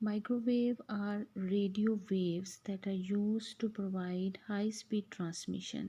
Microwave are radio waves that are used to provide high speed transmission।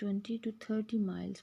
20 to 30 miles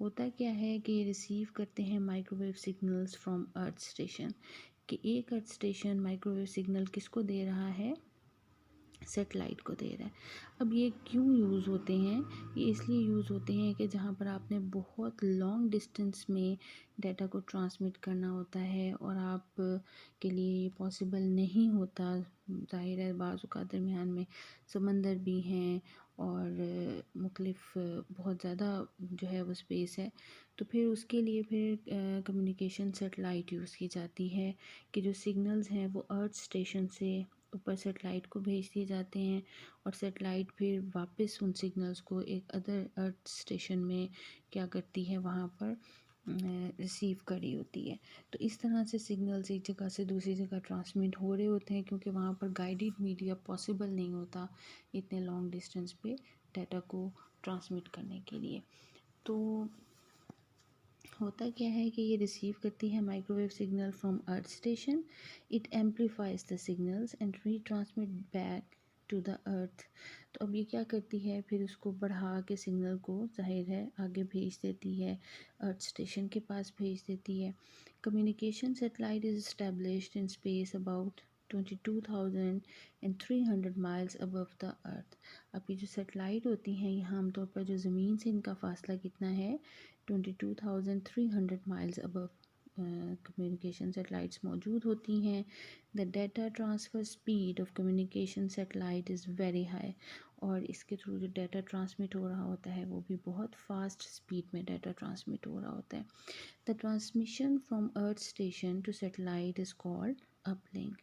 ہوتا کیا ہے کہ یہ ریسیو کرتے ہیں microwave signals from earth station, کہ ایک earth station microwave signal کس کو دے رہا ہے؟ سیٹلائٹ کو دے رہا ہے۔ اب یہ کیوں یوز ہوتے ہیں؟ یہ اس لیے یوز ہوتے ہیں کہ جہاں پر آپ نے بہت لانگ ڈسٹینس میں ڈیٹا کو ٹرانسمٹ کرنا ہوتا ہے اور آپ کے لیے یہ پاسبل نہیں ہوتا، ظاہر ہے بعض اوقات درمیان میں سمندر بھی ہیں اور مختلف بہت زیادہ جو ہے وہ اسپیس ہے، تو پھر اس کے لیے پھر کمیونیکیشن سیٹلائٹ یوز کی جاتی ہے کہ جو سگنلز ہیں وہ ارتھ اسٹیشن سے اوپر سیٹلائٹ کو بھیج دیے جاتے ہیں اور سیٹلائٹ پھر واپس ان سگنلز کو ایک ادر ارتھ اسٹیشن میں کیا کرتی ہے، وہاں پر ریسیو کری ہوتی ہے۔ تو اس طرح سے سگنلز ایک جگہ سے دوسری جگہ ٹرانسمٹ ہو رہے ہوتے ہیں، کیونکہ وہاں پر گائیڈڈ میڈیا پاسبل نہیں ہوتا اتنے لانگ ڈسٹینس پہ ڈیٹا کو ٹرانسمٹ کرنے کے لیے۔ تو ہوتا کیا ہے کہ یہ ریسیو کرتی ہے microwave signal from earth station, it amplifies the signals and retransmit back to the earth. تو اب یہ کیا کرتی ہے، پھر اس کو بڑھا کے سگنل کو ظاہر ہے آگے بھیج دیتی ہے، ارتھ اسٹیشن کے پاس بھیج دیتی ہے۔ Communication satellite is established in space about 22,300 miles above the earth۔ اب یہ جو سیٹلائٹ ہوتی ہیں یہ عام طور پر جو زمین سے ان کا فاصلہ کتنا ہے، 22,300 miles above کمیونیکیشن سیٹلائٹس موجود ہوتی ہیں۔ The data transfer speed of communication satellite is very high, اور اس کے تھرو جو ڈیٹا ٹرانسمٹ ہو رہا ہوتا ہے وہ بھی بہت فاسٹ اسپیڈ میں ڈیٹا ٹرانسمٹ ہو رہا ہوتا ہے۔ The transmission from earth station to satellite is called uplink.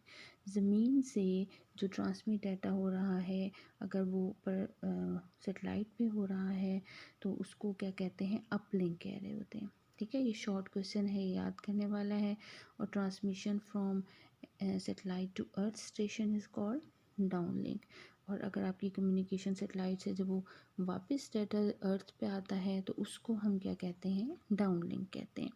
زمین سے جو ٹرانسمٹ ڈیٹا ہو رہا ہے اگر وہ اوپر سیٹلائٹ پہ ہو رہا ہے تو اس کو کیا کہتے ہیں، اپ لنک کہہ رہے ہوتے ہیں۔ ٹھیک ہے، یہ شارٹ کویسچن ہے، یاد کرنے والا ہے۔ اور transmission from satellite to earth station is called downlink. اور اگر آپ کی کمیونیکیشن سیٹلائٹ سے جب وہ واپس ڈیٹا ارتھ پہ آتا ہے تو اس کو ہم کیا کہتے ہیں، ڈاؤن لنک کہتے ہیں۔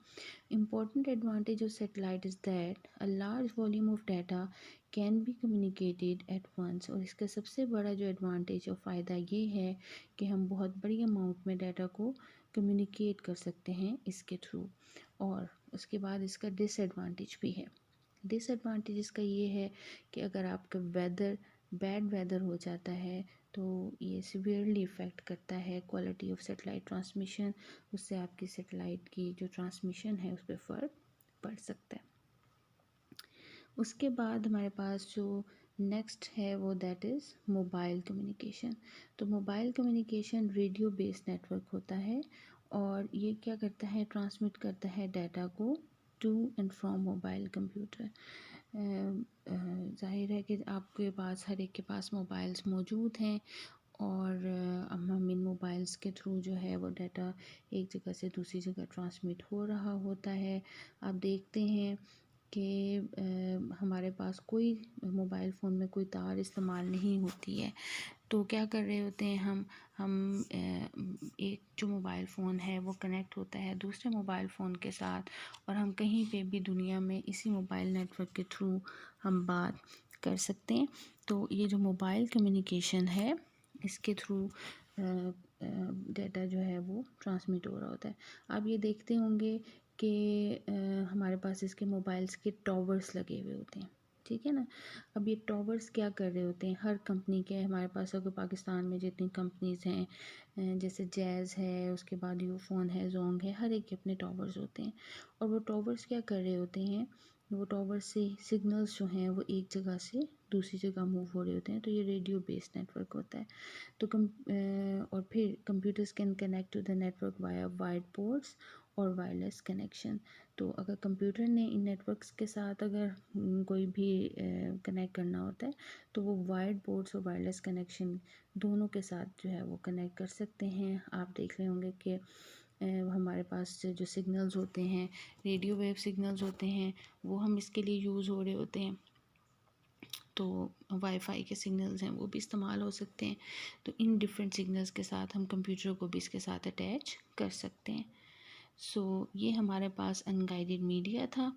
Important advantage of satellite is that a large volume of data can be communicated at once. اور اس کا سب سے بڑا جو ایڈوانٹیج اور فائدہ یہ ہے کہ ہم بہت بڑی اماؤنٹ میں ڈیٹا کو کمیونیکیٹ کر سکتے ہیں اس کے تھرو۔ اور اس کے بعد اس کا ڈس ایڈوانٹیج بھی ہے۔ ڈس ایڈوانٹیج اس کا یہ ہے کہ اگر آپ کا بیڈ ویدر ہو جاتا ہے تو یہ سیویئرلی افیکٹ کرتا ہے کوالٹی آف سیٹلائٹ ٹرانسمیشن، اس سے آپ کی سیٹلائٹ کی جو ٹرانسمیشن ہے اس پہ فرق پڑ سکتا ہے۔ اس کے بعد ہمارے پاس جو نیکسٹ ہے وہ دیٹ از موبائل کمیونیکیشن۔ تو موبائل کمیونیکیشن ریڈیو بیس نیٹ ورک ہوتا ہے اور یہ کیا کرتا ہے، ٹرانسمٹ کرتا ہے ڈیٹا کو to and from mobile computer. ظاہر ہے کہ آپ کے پاس ہر ایک کے پاس موبائلز موجود ہیں اور ہم ان موبائلز کے تھرو جو ہے وہ ڈیٹا ایک جگہ سے دوسری جگہ ٹرانسمٹ ہو رہا ہوتا ہے۔ آپ دیکھتے ہیں کہ ہمارے پاس کوئی موبائل فون میں کوئی تار استعمال نہیں ہوتی ہے، تو کیا کر رہے ہوتے ہیں ہم ایک جو موبائل فون ہے وہ کنیکٹ ہوتا ہے دوسرے موبائل فون کے ساتھ، اور ہم کہیں پہ بھی دنیا میں اسی موبائل نیٹ ورک کے تھرو ہم بات کر سکتے ہیں۔ تو یہ جو موبائل کمیونیکیشن ہے اس کے تھرو ڈیٹا جو ہے وہ ٹرانسمٹ ہو رہا ہوتا ہے۔ آپ یہ دیکھتے ہوں گے کہ ہمارے پاس اس کے موبائلز کے ٹاورز لگے ہوئے ہوتے ہیں، ٹھیک ہے نا۔ اب یہ ٹاورز کیا کر رہے ہوتے ہیں، ہر کمپنی کے ہمارے پاس اگر پاکستان میں جتنی کمپنیز ہیں جیسے جیز ہے، اس کے بعد یو فون ہے، زونگ ہے، ہر ایک کے اپنے ٹاورز ہوتے ہیں، اور وہ ٹاورز کیا کر رہے ہوتے ہیں، وہ ٹاورز سے سگنلز جو ہیں وہ ایک جگہ سے دوسری جگہ موو ہو رہے ہوتے ہیں، تو یہ ریڈیو بیس نیٹ ورک ہوتا ہے۔ تو اور پھر computers can connect to the network via wire ports اور وائرلیس کنیکشن۔ تو اگر کمپیوٹر نے ان نیٹ ورکس کے ساتھ اگر کوئی بھی کنیکٹ کرنا ہوتا ہے تو وہ وائرڈ پورٹس اور وائرلیس کنیکشن دونوں کے ساتھ جو ہے وہ کنیکٹ کر سکتے ہیں۔ آپ دیکھ رہے ہوں گے کہ ہمارے پاس جو سگنلز ہوتے ہیں، ریڈیو ویو سگنلز ہوتے ہیں، وہ ہم اس کے لیے یوز ہو رہے ہوتے ہیں، تو وائی فائی کے سگنلز ہیں وہ بھی استعمال ہو سکتے ہیں۔ تو ان ڈفرینٹ سگنلز کے ساتھ ہم کمپیوٹر کو بھی اس کے ساتھ اٹیچ کر سکتے ہیں۔ یہ ہمارے پاس ان گائیڈڈ میڈیا تھا،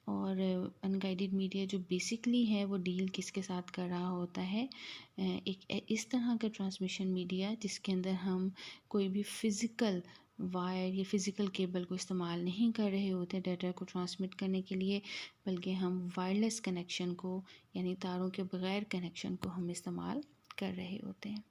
اور ان گائیڈڈ میڈیا جو بیسکلی ہے وہ ڈیل کس کے ساتھ کر رہا ہوتا ہے، ایک اس طرح کا ٹرانسمیشن میڈیا جس کے اندر ہم کوئی بھی فزیکل وائر یا فزیکل کیبل کو استعمال نہیں کر رہے ہوتے ڈیٹا کو ٹرانسمٹ کرنے کے لیے، بلکہ ہم وائرلیس کنیکشن کو یعنی تاروں کے بغیر کنیکشن کو ہم استعمال کر رہے ہوتے ہیں۔